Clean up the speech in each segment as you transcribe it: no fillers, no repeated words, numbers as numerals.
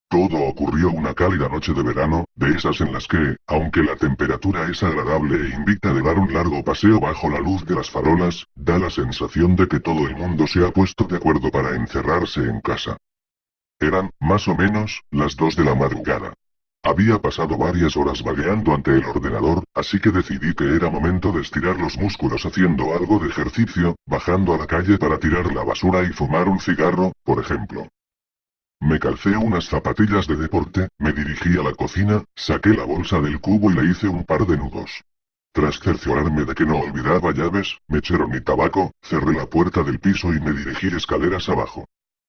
Todo ocurrió una cálida noche de verano, de esas en las que, aunque la temperatura es agradable e invita a dar un largo paseo bajo la luz de las farolas, da la sensación de que todo el mundo se ha puesto de acuerdo para encerrarse en casa. Eran, más o menos, las 2 de la madrugada. Había pasado varias horas vagueando ante el ordenador, así que decidí que era momento de estirar los músculos haciendo algo de ejercicio, bajando a la calle para tirar la basura y fumar un cigarro, por ejemplo. Me calcé unas zapatillas de deporte, me dirigí a la cocina, saqué la bolsa del cubo y le hice un par de nudos. Tras cerciorarme de que no olvidaba llaves, mechero ni tabaco, cerré la puerta del piso y me dirigí escaleras abajo.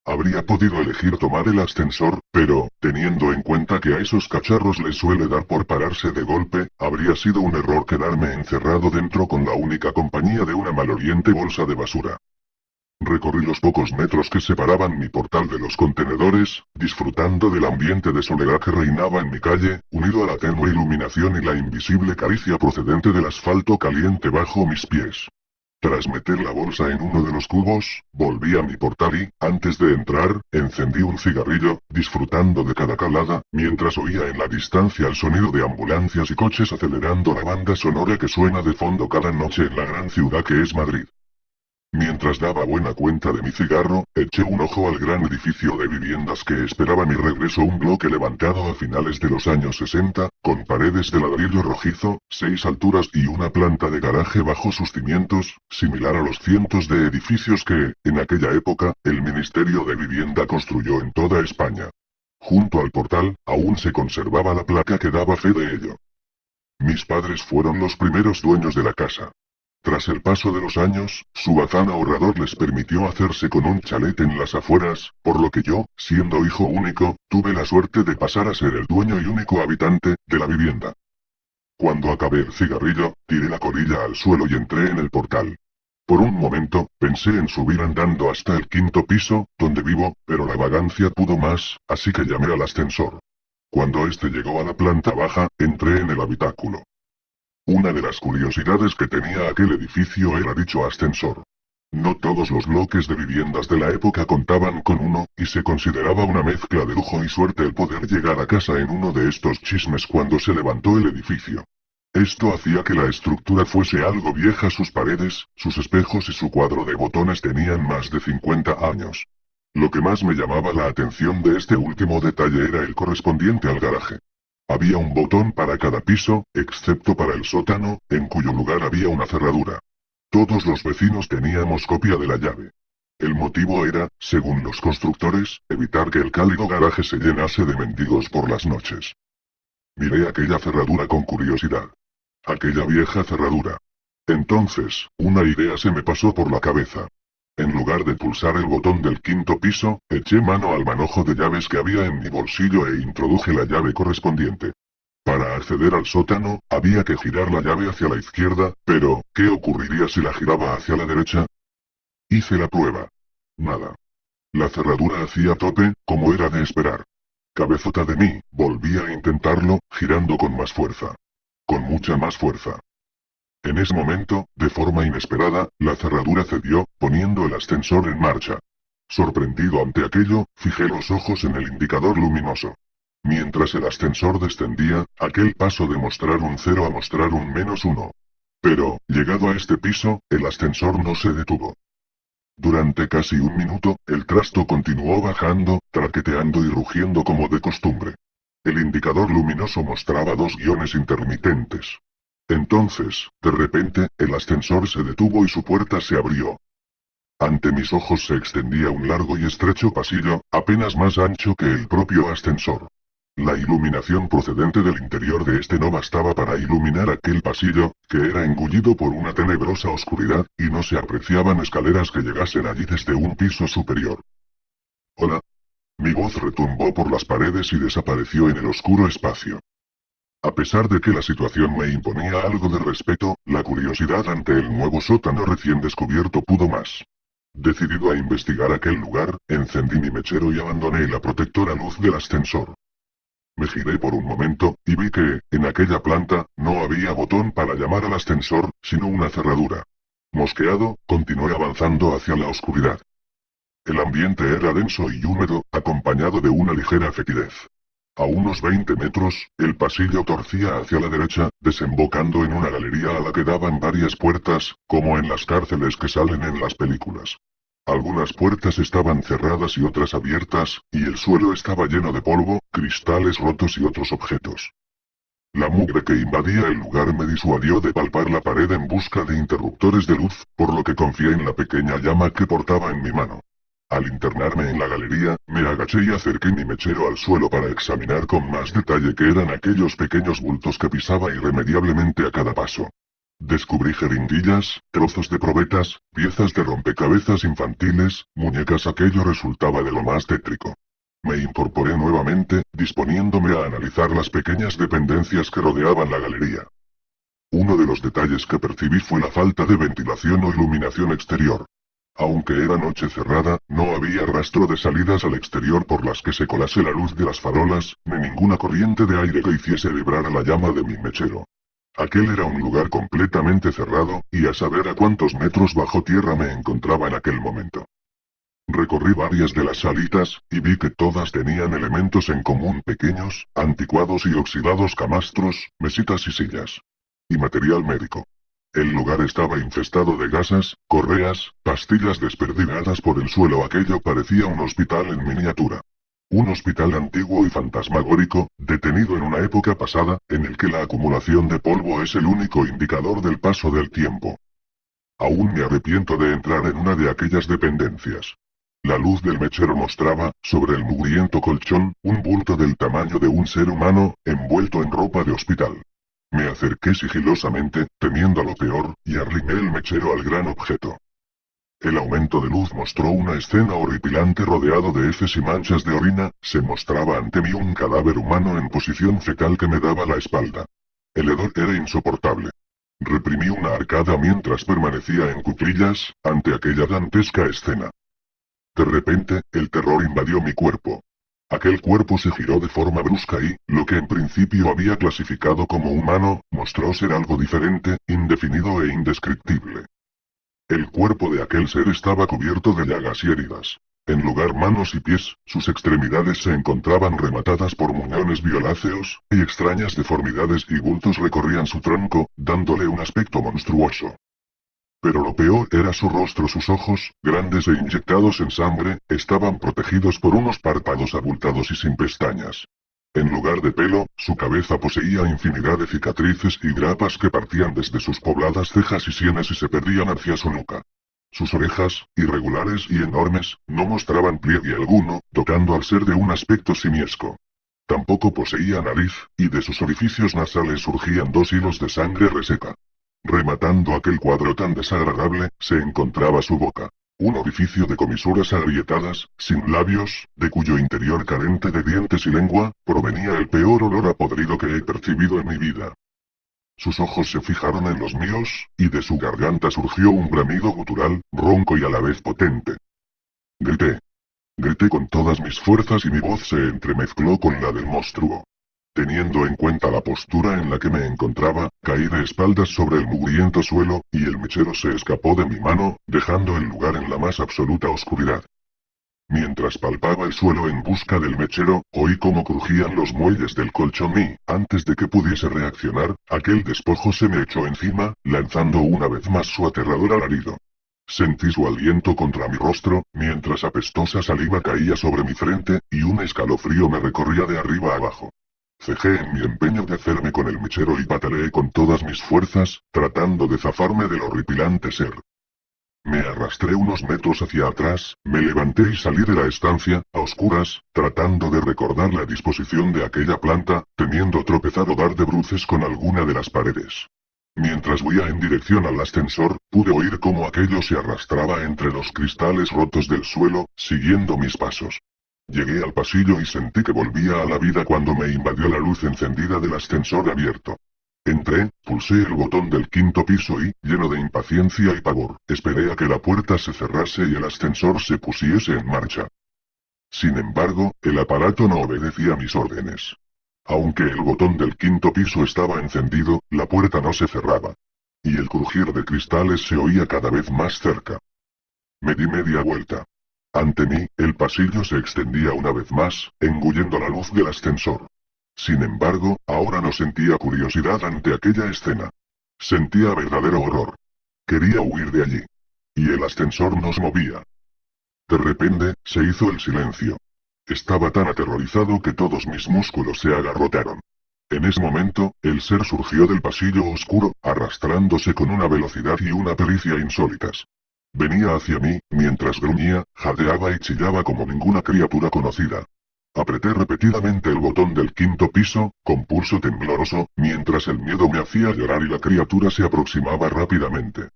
Habría podido elegir tomar el ascensor, pero, teniendo en cuenta que a esos cacharros les suele dar por pararse de golpe, habría sido un error quedarme encerrado dentro con la única compañía de una maloliente bolsa de basura. Recorrí los pocos metros que separaban mi portal de los contenedores, disfrutando del ambiente de soledad que reinaba en mi calle, unido a la tenue iluminación y la invisible caricia procedente del asfalto caliente bajo mis pies. Tras meter la bolsa en uno de los cubos, volví a mi portal y, antes de entrar, encendí un cigarrillo, disfrutando de cada calada, mientras oía en la distancia el sonido de ambulancias y coches acelerando la banda sonora que suena de fondo cada noche en la gran ciudad que es Madrid. Mientras daba buena cuenta de mi cigarro, eché un ojo al gran edificio de viviendas que esperaba mi regreso, un bloque levantado a finales de los años 60, con paredes de ladrillo rojizo, 6 alturas y una planta de garaje bajo sus cimientos, similar a los cientos de edificios que, en aquella época, el Ministerio de Vivienda construyó en toda España. Junto al portal, aún se conservaba la placa que daba fe de ello. Mis padres fueron los primeros dueños de la casa. Tras el paso de los años, su afán ahorrador les permitió hacerse con un chalet en las afueras, por lo que yo, siendo hijo único, tuve la suerte de pasar a ser el dueño y único habitante de la vivienda. Cuando acabé el cigarrillo, tiré la colilla al suelo y entré en el portal. Por un momento, pensé en subir andando hasta el 5.º piso, donde vivo, pero la vagancia pudo más, así que llamé al ascensor. Cuando este llegó a la planta baja, entré en el habitáculo. Una de las curiosidades que tenía aquel edificio era dicho ascensor. No todos los bloques de viviendas de la época contaban con uno, y se consideraba una mezcla de lujo y suerte el poder llegar a casa en uno de estos chismes cuando se levantó el edificio. Esto hacía que la estructura fuese algo vieja, sus paredes, sus espejos y su cuadro de botones tenían más de 50 años. Lo que más me llamaba la atención de este último detalle era el correspondiente al garaje. Había un botón para cada piso, excepto para el sótano, en cuyo lugar había una cerradura. Todos los vecinos teníamos copia de la llave. El motivo era, según los constructores, evitar que el cálido garaje se llenase de mendigos por las noches. Miré aquella cerradura con curiosidad. Aquella vieja cerradura. Entonces, una idea se me pasó por la cabeza. En lugar de pulsar el botón del 5.º piso, eché mano al manojo de llaves que había en mi bolsillo e introduje la llave correspondiente. Para acceder al sótano, había que girar la llave hacia la izquierda, pero, ¿qué ocurriría si la giraba hacia la derecha? Hice la prueba. Nada. La cerradura hacía tope, como era de esperar. Cabezota de mí, volví a intentarlo, girando con más fuerza. Con mucha más fuerza. En ese momento, de forma inesperada, la cerradura cedió, poniendo el ascensor en marcha. Sorprendido ante aquello, fijé los ojos en el indicador luminoso. Mientras el ascensor descendía, aquel paso de mostrar un 0 a mostrar un -1. Pero, llegado a este piso, el ascensor no se detuvo. Durante casi un minuto, el trasto continuó bajando, traqueteando y rugiendo como de costumbre. El indicador luminoso mostraba 2 guiones intermitentes. Entonces, de repente, el ascensor se detuvo y su puerta se abrió. Ante mis ojos se extendía un largo y estrecho pasillo, apenas más ancho que el propio ascensor. La iluminación procedente del interior de este no bastaba para iluminar aquel pasillo, que era engullido por una tenebrosa oscuridad, y no se apreciaban escaleras que llegasen allí desde un piso superior. Hola. Mi voz retumbó por las paredes y desapareció en el oscuro espacio. A pesar de que la situación me imponía algo de respeto, la curiosidad ante el nuevo sótano recién descubierto pudo más. Decidido a investigar aquel lugar, encendí mi mechero y abandoné la protectora luz del ascensor. Me giré por un momento, y vi que, en aquella planta, no había botón para llamar al ascensor, sino una cerradura. Mosqueado, continué avanzando hacia la oscuridad. El ambiente era denso y húmedo, acompañado de una ligera fetidez. A unos 20 metros, el pasillo torcía hacia la derecha, desembocando en una galería a la que daban varias puertas, como en las cárceles que salen en las películas. Algunas puertas estaban cerradas y otras abiertas, y el suelo estaba lleno de polvo, cristales rotos y otros objetos. La mugre que invadía el lugar me disuadió de palpar la pared en busca de interruptores de luz, por lo que confié en la pequeña llama que portaba en mi mano. Al internarme en la galería, me agaché y acerqué mi mechero al suelo para examinar con más detalle qué eran aquellos pequeños bultos que pisaba irremediablemente a cada paso. Descubrí jeringuillas, trozos de probetas, piezas de rompecabezas infantiles, muñecas. Aquello resultaba de lo más tétrico. Me incorporé nuevamente, disponiéndome a analizar las pequeñas dependencias que rodeaban la galería. Uno de los detalles que percibí fue la falta de ventilación o iluminación exterior. Aunque era noche cerrada, no había rastro de salidas al exterior por las que se colase la luz de las farolas, ni ninguna corriente de aire que hiciese vibrar a la llama de mi mechero. Aquel era un lugar completamente cerrado, y a saber a cuántos metros bajo tierra me encontraba en aquel momento. Recorrí varias de las salitas, y vi que todas tenían elementos en común: pequeños, anticuados y oxidados camastros, mesitas y sillas. Y material médico. El lugar estaba infestado de gasas, correas, pastillas desperdigadas por el suelo. Aquello parecía un hospital en miniatura. Un hospital antiguo y fantasmagórico, detenido en una época pasada, en el que la acumulación de polvo es el único indicador del paso del tiempo. Aún me arrepiento de entrar en una de aquellas dependencias. La luz del mechero mostraba, sobre el mugriento colchón, un bulto del tamaño de un ser humano, envuelto en ropa de hospital. Me acerqué sigilosamente, temiendo lo peor, y arrimé el mechero al gran objeto. El aumento de luz mostró una escena horripilante rodeado de heces y manchas de orina. Se mostraba ante mí un cadáver humano en posición fetal que me daba la espalda. El hedor era insoportable. Reprimí una arcada mientras permanecía en cuclillas, ante aquella dantesca escena. De repente, el terror invadió mi cuerpo. Aquel cuerpo se giró de forma brusca y, lo que en principio había clasificado como humano, mostró ser algo diferente, indefinido e indescriptible. El cuerpo de aquel ser estaba cubierto de llagas y heridas. En lugar manos y pies, sus extremidades se encontraban rematadas por muñones violáceos, y extrañas deformidades y bultos recorrían su tronco, dándole un aspecto monstruoso. Pero lo peor era su rostro. Sus ojos, grandes e inyectados en sangre, estaban protegidos por unos párpados abultados y sin pestañas. En lugar de pelo, su cabeza poseía infinidad de cicatrices y grapas que partían desde sus pobladas cejas y sienes y se perdían hacia su nuca. Sus orejas, irregulares y enormes, no mostraban pliegue alguno, tocando al ser de un aspecto simiesco. Tampoco poseía nariz, y de sus orificios nasales surgían 2 hilos de sangre reseca. Rematando aquel cuadro tan desagradable, se encontraba su boca. Un orificio de comisuras agrietadas, sin labios, de cuyo interior carente de dientes y lengua, provenía el peor olor a podrido que he percibido en mi vida. Sus ojos se fijaron en los míos, y de su garganta surgió un bramido gutural, ronco y a la vez potente. Grité. Grité con todas mis fuerzas y mi voz se entremezcló con la del monstruo. Teniendo en cuenta la postura en la que me encontraba, caí de espaldas sobre el mugriento suelo, y el mechero se escapó de mi mano, dejando el lugar en la más absoluta oscuridad. Mientras palpaba el suelo en busca del mechero, oí cómo crujían los muelles del colchón y, antes de que pudiese reaccionar, aquel despojo se me echó encima, lanzando una vez más su aterrador alarido. Sentí su aliento contra mi rostro, mientras apestosa saliva caía sobre mi frente, y un escalofrío me recorría de arriba a abajo. Cejé en mi empeño de hacerme con el mechero y pataleé con todas mis fuerzas, tratando de zafarme del horripilante ser. Me arrastré unos metros hacia atrás, me levanté y salí de la estancia, a oscuras, tratando de recordar la disposición de aquella planta, temiendo tropezar o dar de bruces con alguna de las paredes. Mientras huía en dirección al ascensor, pude oír cómo aquello se arrastraba entre los cristales rotos del suelo, siguiendo mis pasos. Llegué al pasillo y sentí que volvía a la vida cuando me invadió la luz encendida del ascensor abierto. Entré, pulsé el botón del 5.º piso y, lleno de impaciencia y pavor, esperé a que la puerta se cerrase y el ascensor se pusiese en marcha. Sin embargo, el aparato no obedecía mis órdenes. Aunque el botón del 5.º piso estaba encendido, la puerta no se cerraba. Y el crujir de cristales se oía cada vez más cerca. Me di media vuelta. Ante mí, el pasillo se extendía una vez más, engullendo la luz del ascensor. Sin embargo, ahora no sentía curiosidad ante aquella escena. Sentía verdadero horror. Quería huir de allí. Y el ascensor no se movía. De repente, se hizo el silencio. Estaba tan aterrorizado que todos mis músculos se agarrotaron. En ese momento, el ser surgió del pasillo oscuro, arrastrándose con una velocidad y una pericia insólitas. Venía hacia mí, mientras gruñía, jadeaba y chillaba como ninguna criatura conocida. Apreté repetidamente el botón del quinto piso, con pulso tembloroso, mientras el miedo me hacía llorar y la criatura se aproximaba rápidamente.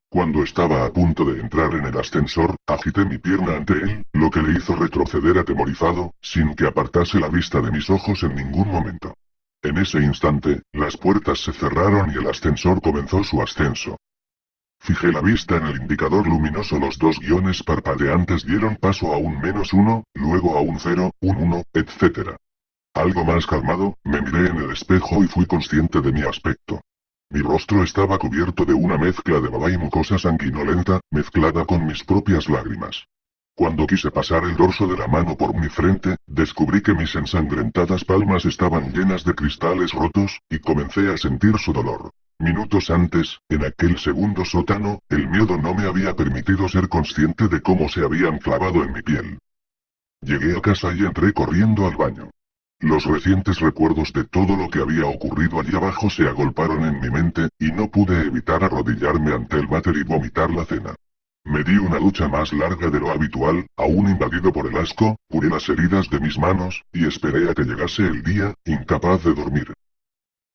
Cuando estaba a punto de entrar en el ascensor, agité mi pierna ante él, lo que le hizo retroceder atemorizado, sin que apartase la vista de mis ojos en ningún momento. En ese instante, las puertas se cerraron y el ascensor comenzó su ascenso. Fijé la vista en el indicador luminoso, los dos guiones parpadeantes dieron paso a un -1, luego a un 0, un 1, etc. Algo más calmado, me miré en el espejo y fui consciente de mi aspecto. Mi rostro estaba cubierto de una mezcla de baba y mucosa sanguinolenta, mezclada con mis propias lágrimas. Cuando quise pasar el dorso de la mano por mi frente, descubrí que mis ensangrentadas palmas estaban llenas de cristales rotos, y comencé a sentir su dolor. Minutos antes, en aquel segundo sótano, el miedo no me había permitido ser consciente de cómo se habían clavado en mi piel. Llegué a casa y entré corriendo al baño. Los recientes recuerdos de todo lo que había ocurrido allí abajo se agolparon en mi mente, y no pude evitar arrodillarme ante el váter y vomitar la cena. Me di una ducha más larga de lo habitual, aún invadido por el asco, curé las heridas de mis manos, y esperé a que llegase el día, incapaz de dormir.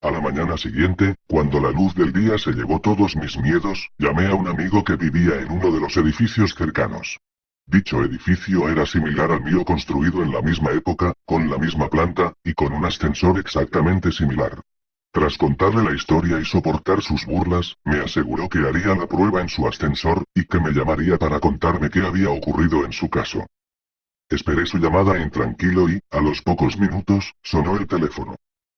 A la mañana siguiente, cuando la luz del día se llevó todos mis miedos, llamé a un amigo que vivía en uno de los edificios cercanos. Dicho edificio era similar al mío, construido en la misma época, con la misma planta, y con un ascensor exactamente similar. Tras contarle la historia y soportar sus burlas, me aseguró que haría la prueba en su ascensor, y que me llamaría para contarme qué había ocurrido en su caso. Esperé su llamada intranquilo y, a los pocos minutos, sonó el teléfono.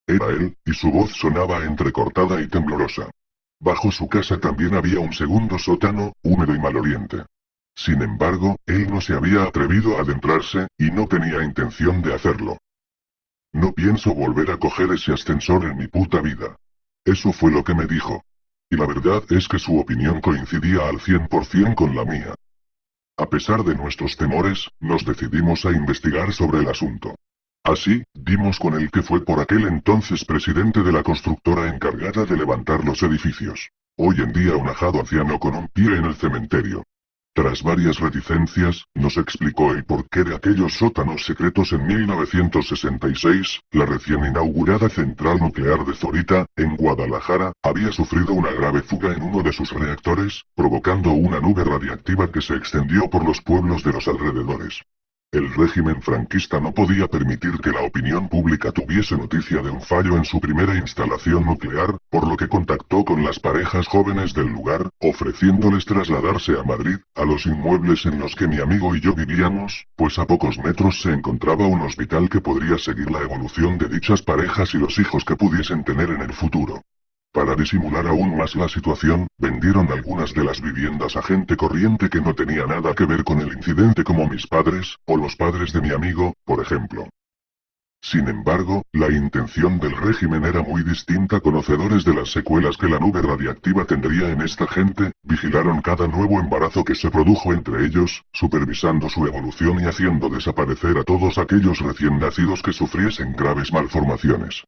Era él, y su voz sonaba entrecortada y temblorosa. Bajo su casa también había un segundo sótano, húmedo y maloliente. Sin embargo, él no se había atrevido a adentrarse, y no tenía intención de hacerlo. No pienso volver a coger ese ascensor en mi puta vida. Eso fue lo que me dijo. Y la verdad es que su opinión coincidía al 100% con la mía. A pesar de nuestros temores, nos decidimos a investigar sobre el asunto. Así, dimos con el que fue por aquel entonces presidente de la constructora encargada de levantar los edificios. Hoy en día un ajado anciano con un pie en el cementerio. Tras varias reticencias, nos explicó el porqué de aquellos sótanos secretos. En 1966, la recién inaugurada central nuclear de Zorita, en Guadalajara, había sufrido una grave fuga en uno de sus reactores, provocando una nube radiactiva que se extendió por los pueblos de los alrededores. El régimen franquista no podía permitir que la opinión pública tuviese noticia de un fallo en su primera instalación nuclear, por lo que contactó con las parejas jóvenes del lugar, ofreciéndoles trasladarse a Madrid, a los inmuebles en los que mi amigo y yo vivíamos, pues a pocos metros se encontraba un hospital que podría seguir la evolución de dichas parejas y los hijos que pudiesen tener en el futuro. Para disimular aún más la situación, vendieron algunas de las viviendas a gente corriente que no tenía nada que ver con el incidente, como mis padres, o los padres de mi amigo, por ejemplo. Sin embargo, la intención del régimen era muy distinta. Conocedores de las secuelas que la nube radiactiva tendría en esta gente, vigilaron cada nuevo embarazo que se produjo entre ellos, supervisando su evolución y haciendo desaparecer a todos aquellos recién nacidos que sufriesen graves malformaciones.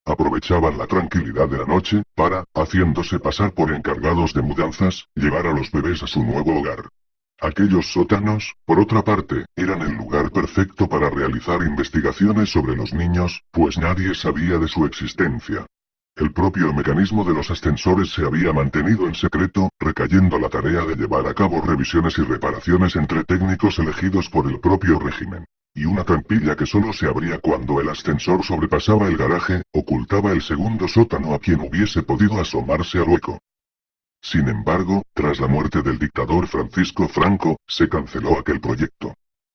Aprovechaban la tranquilidad de la noche, para, haciéndose pasar por encargados de mudanzas, llevar a los bebés a su nuevo hogar. Aquellos sótanos, por otra parte, eran el lugar perfecto para realizar investigaciones sobre los niños, pues nadie sabía de su existencia. El propio mecanismo de los ascensores se había mantenido en secreto, recayendo la tarea de llevar a cabo revisiones y reparaciones entre técnicos elegidos por el propio régimen. Y una trampilla que solo se abría cuando el ascensor sobrepasaba el garaje, ocultaba el segundo sótano a quien hubiese podido asomarse al hueco. Sin embargo, tras la muerte del dictador Francisco Franco, se canceló aquel proyecto.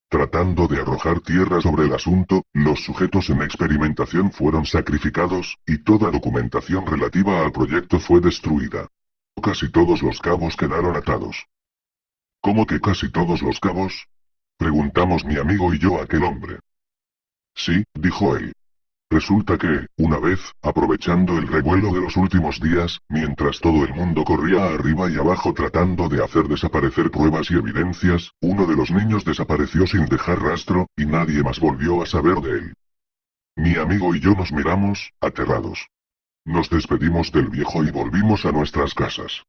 Tratando de arrojar tierra sobre el asunto, los sujetos en experimentación fueron sacrificados, y toda documentación relativa al proyecto fue destruida. Casi todos los cabos quedaron atados. ¿Cómo que casi todos los cabos? Preguntamos mi amigo y yo a aquel hombre. Sí, dijo él. Resulta que, una vez, aprovechando el revuelo de los últimos días, mientras todo el mundo corría arriba y abajo tratando de hacer desaparecer pruebas y evidencias, uno de los niños desapareció sin dejar rastro, y nadie más volvió a saber de él. Mi amigo y yo nos miramos, aterrados. Nos despedimos del viejo y volvimos a nuestras casas.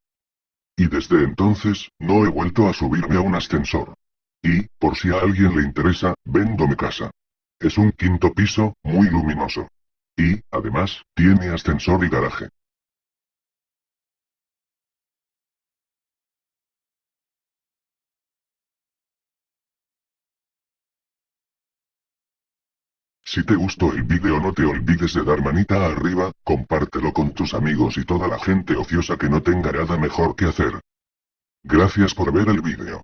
Y desde entonces, no he vuelto a subirme a un ascensor. Y, por si a alguien le interesa, vendo mi casa. Es un quinto piso, muy luminoso. Y, además, tiene ascensor y garaje. Si te gustó el vídeo no te olvides de dar manita arriba, compártelo con tus amigos y toda la gente ociosa que no tenga nada mejor que hacer. Gracias por ver el vídeo.